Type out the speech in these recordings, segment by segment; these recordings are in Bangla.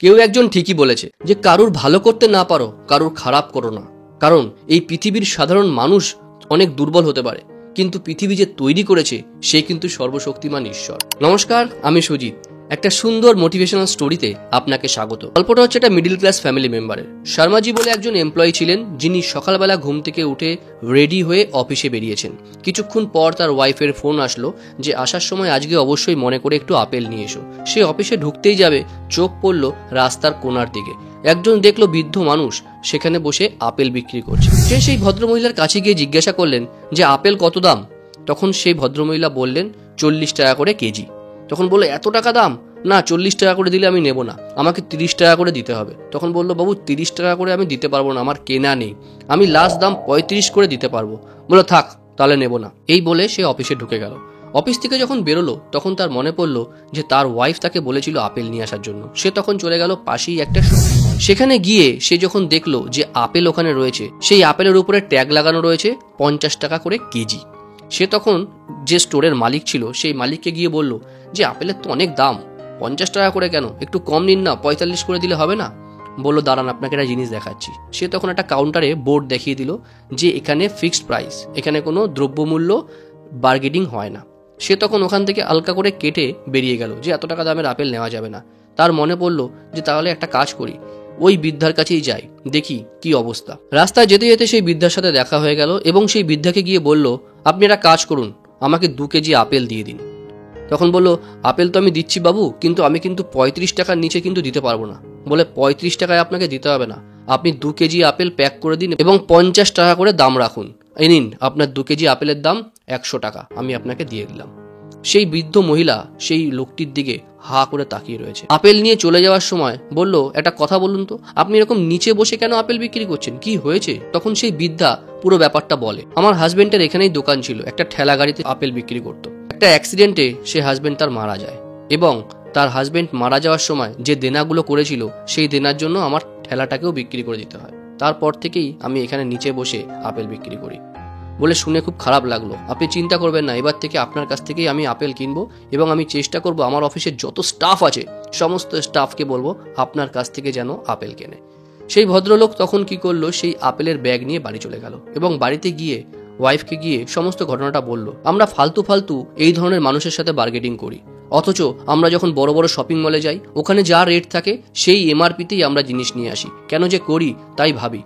কেউ একজন ঠিকই বলেছে যে কারুর ভালো করতে না পারো, কারুর খারাপ করো না। কারণ এই পৃথিবীর সাধারণ মানুষ অনেক দুর্বল হতে পারে, কিন্তু পৃথিবী যে তৈরি করেছে সে কিন্তু সর্বশক্তিমান ঈশ্বর। নমস্কার, আমি সুজিত। একটা সুন্দর মোটিভেশনাল স্টোরিতে আপনাকে স্বাগত। গল্পটা হচ্ছে একটা মিডিল ক্লাস ফ্যামিলি মেম্বারের। শর্মাজি বলে একজন এমপ্লয়ি ছিলেন, যিনি সকালবেলা ঘুম থেকে উঠে রেডি হয়ে অফিসে বেরিয়েছেন। কিছুক্ষণ পর তার ওয়াইফের ফোন আসলো যে আসার সময় আজকে অবশ্যই মনে করে একটু আপেল নিয়ে এসো। সে অফিসে ঢুকতেই যাবে, চোখ পড়ল রাস্তার কোণার দিকে। একজন দেখলো বৃদ্ধ মানুষ সেখানে বসে আপেল বিক্রি করছে। সে সেই ভদ্রমহিলার কাছে গিয়ে জিজ্ঞাসা করলেন যে আপেল কত দাম। তখন সেই ভদ্রমহিলা বললেন 40 টাকা করে কেজি। তখন বললো এত টাকা দাম? না, 40 টাকা করে দিলে আমি নেব না, আমাকে 30 টাকা করে দিতে হবে। তখন বললো বাবু 30 টাকা করে আমি দিতে পারবো না, আমার কেনা নেই, আমি লাস্ট দাম 35 করে দিতে পারবো। বললো থাক, তাহলে নেব না। এই বলে সে অফিসে ঢুকে গেল। অফিস থেকে যখন বেরোলো তখন তার মনে পড়লো যে তার ওয়াইফ তাকে বলেছিল আপেল নিয়ে আসার জন্য। সে তখন চলে গেল পাশেই একটা শপিং মল। সেখানে গিয়ে সে যখন দেখলো যে আপেল ওখানে রয়েছে, সেই আপেলের উপরে ট্যাগ লাগানো রয়েছে 50 টাকা করে কেজি। সে তখন যে স্টোরের মালিক ছিল সেই মালিককে গিয়ে বলল যে আপেলের তো অনেক দাম, 50 টাকা করে কেন, একটু কম নিন না, 45 করে দিলে হবে না? বললো দাঁড়ান, আপনাকে একটা জিনিস দেখাচ্ছি। সে তখন একটা কাউন্টারে বোর্ড দেখিয়ে দিল যে এখানে ফিক্সড প্রাইস, এখানে কোনো দ্রব্যমূল্য বার্গেনিং হয় না। সে তখন ওখান থেকে হালকা করে কেটে বেরিয়ে গেল যে এত টাকা দামের আপেল নেওয়া যাবে না। তার মনে পড়লো যে তাহলে একটা কাজ করি, ওই বৃদ্ধার কাছেই যাই, দেখি কি অবস্থা। রাস্তায় যেতে যেতে সেই বৃদ্ধার সাথে দেখা হয়ে গেল এবং সেই বৃদ্ধাকে গিয়ে বলল আপনি একটা কাজ করুন, আমাকে 2 কেজি আপেল দিয়ে দিন। তখন বললো আপেল তো আমি দিচ্ছি বাবু, কিন্তু আমি কিন্তু 35 টাকার নিচে কিন্তু দিতে পারবো না। বলে 35 টাকায় আপনাকে দিতে হবে না, আপনি 2 কেজি আপেল প্যাক করে দিন এবং 50 টাকা করে দাম রাখুন। এই নিন, আপনার 2 কেজি আপেলের দাম 100 টাকা, আমি আপনাকে দিয়ে দিলাম। সেই বৃদ্ধ মহিলা সেই লোকটির দিকে হা করে তাকিয়ে রয়েছে। আপেল নিয়ে চলে যাওয়ার সময় বলল একটা কথা বলুন তো, আপনি এরকম নিচে বসে কেন আপেল বিক্রি করছেন, কি হয়েছে? তখন সেই বৃদ্ধা পুরো ব্যাপারটা বলে, আমার হাজবেন্ডের এখানেই দোকান ছিল, একটা ঠেলা গাড়িতে আপেল বিক্রি করতো। একটা অ্যাক্সিডেন্টে সে হাজবেন্ড তার মারা যায় এবং তার হাজবেন্ড মারা যাওয়ার সময় যে দেনাগুলো করেছিল সেই দেনার জন্য আমার ঠেলাটাকেও বিক্রি করে দিতে হয়। তারপর থেকেই আমি এখানে নিচে বসে আপেল বিক্রি করি। বলে শুনে খুব খারাপ লাগলো। আপনি চিন্তা করবেন না, এবার থেকে আপনার কাছ থেকেই আমি আপেল কিনবো এবং আমি চেষ্টা করব আমার অফিসের যত স্টাফ আছে সমস্ত স্টাফকে বলবো আপনার কাছ থেকে যেন আপেল কেনে। সেই ভদ্রলোক তখন কি করলো, সেই আপেলের ব্যাগ নিয়ে বাড়ি চলে গেল এবং বাড়িতে গিয়ে ওয়াইফকে গিয়ে সমস্ত ঘটনাটা বলল। আমরা ফালতু এই ধরনের মানুষের সাথে বার্গেনিং করি, অথচ আমরা যখন বড় বড় শপিং মলে যাই ওখানে যা রেট থাকে সেই এমআরপিতেই আমরা জিনিস নিয়ে আসি। কেন যে করি তাই ভাবি।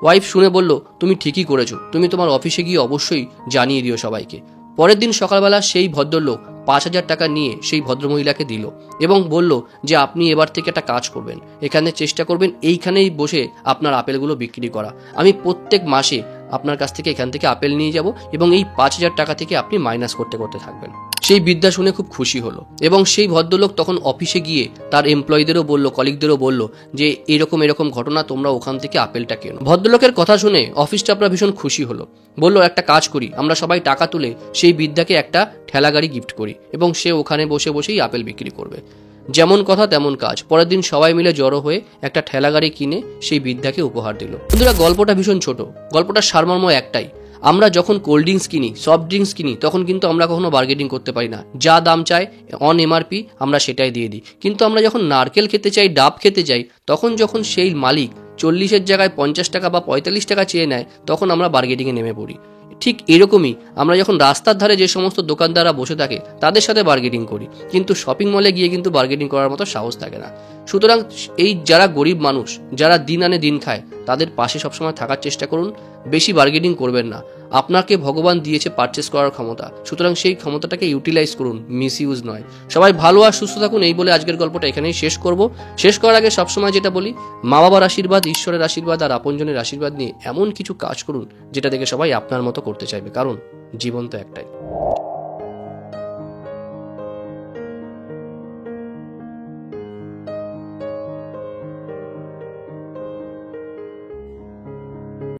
ওয়াইফ শুনে বলল তুমি ঠিকই করেছো, তুমি তোমার অফিসে গিয়ে অবশ্যই জানিয়ে দিও সবাইকে। পরের দিন সকালবেলা সেই ভদ্রলোক 5,000 টাকা নিয়ে সেই ভদ্রমহিলাকে দিল এবং বলল যে আপনি এবার থেকে একটা কাজ করবেন, এখানে চেষ্টা করবেন এইখানেই বসে আপনার আপেলগুলো বিক্রি করা। আমি প্রত্যেক মাসে আপনার কাছ থেকে এখান থেকে আপেল নিয়ে যাব এবং এই 5,000 টাকা থেকে আপনি মাইনাস করতে করতে থাকবেন। সেই বৃদ্ধা শুনে খুব খুশি হলো এবং সেই ভদ্রলোক তখন অফিসে গিয়ে তার এমপ্লয়ীদেরও বলল, কলিগদেরও বলল যে এরকম ঘটনা, তোমরা ওখান থেকে আপেলটা কেনো। ভদ্রলোকের কথা শুনে অফিস স্টাফরা ভীষণ খুশি হলো। বললো একটা কাজ করি, আমরা সবাই টাকা তুলে সেই বৃদ্ধাকে একটা ঠেলা গাড়ি গিফট করি এবং সে ওখানে বসে বসেই আপেল বিক্রি করবে। যেমন কথা তেমন কাজ। পরের দিন সবাই মিলে জড়ো হয়ে একটা ঠেলা গাড়ি কিনে সেই বৃদ্ধাকে উপহার দিল। বন্ধুরা, গল্পটা ভীষণ ছোট, গল্পটার সারমর্ম একটাই, আমরা যখন কোল্ড ড্রিঙ্কস কিনি, সফট ড্রিঙ্কস কিনি, তখন কিন্তু আমরা কখনো বার্গেনিং করতে পারি না। যা দাম চাই অন এমআরপি আমরা সেটাই দিয়ে দিই। কিন্তু আমরা যখন নারকেল খেতে চাই, ডাব খেতে চাই, তখন যখন সেই মালিক 40-এর জায়গায় 50 টাকা বা 45 টাকা চেয়ে নেয় তখন আমরা বার্গেনিংয়ে নেমে পড়ি। ঠিক এরকমই আমরা যখন রাস্তার ধারে যে সমস্ত দোকানদাররা বসে থাকে তাদের সাথে বার্গেনিং করি, কিন্তু শপিং মলে গিয়ে কিন্তু বার্গেনিং করার মতো সাহস থাকে না। সুতরাং এই যারা গরিব মানুষ, যারা দিন আনে দিন খায়, তাদের পাশে সবসময় থাকার চেষ্টা করুন। বেশি বার্গেনিং করবেন না। আপনাকে ভগবান দিয়েছে পারচেস করার ক্ষমতা, সুতরাং সেই ক্ষমতাটাকে ইউটিলাইজ করুন, মিস ইউজ নয়। সবাই ভালো আর সুস্থ থাকুন এই বলে আজকের গল্পটা এখানেই শেষ করব। শেষ করার আগে সবসময় যেটা বলি, মা বাবার আশীর্বাদ, ঈশ্বরের আশীর্বাদ আর আপনজনের আশীর্বাদ নিয়ে এমন কিছু কাজ করুন যেটা দেখে সবাই আপনার মতো করতে চাইবে, কারণ জীবন তো একটাই।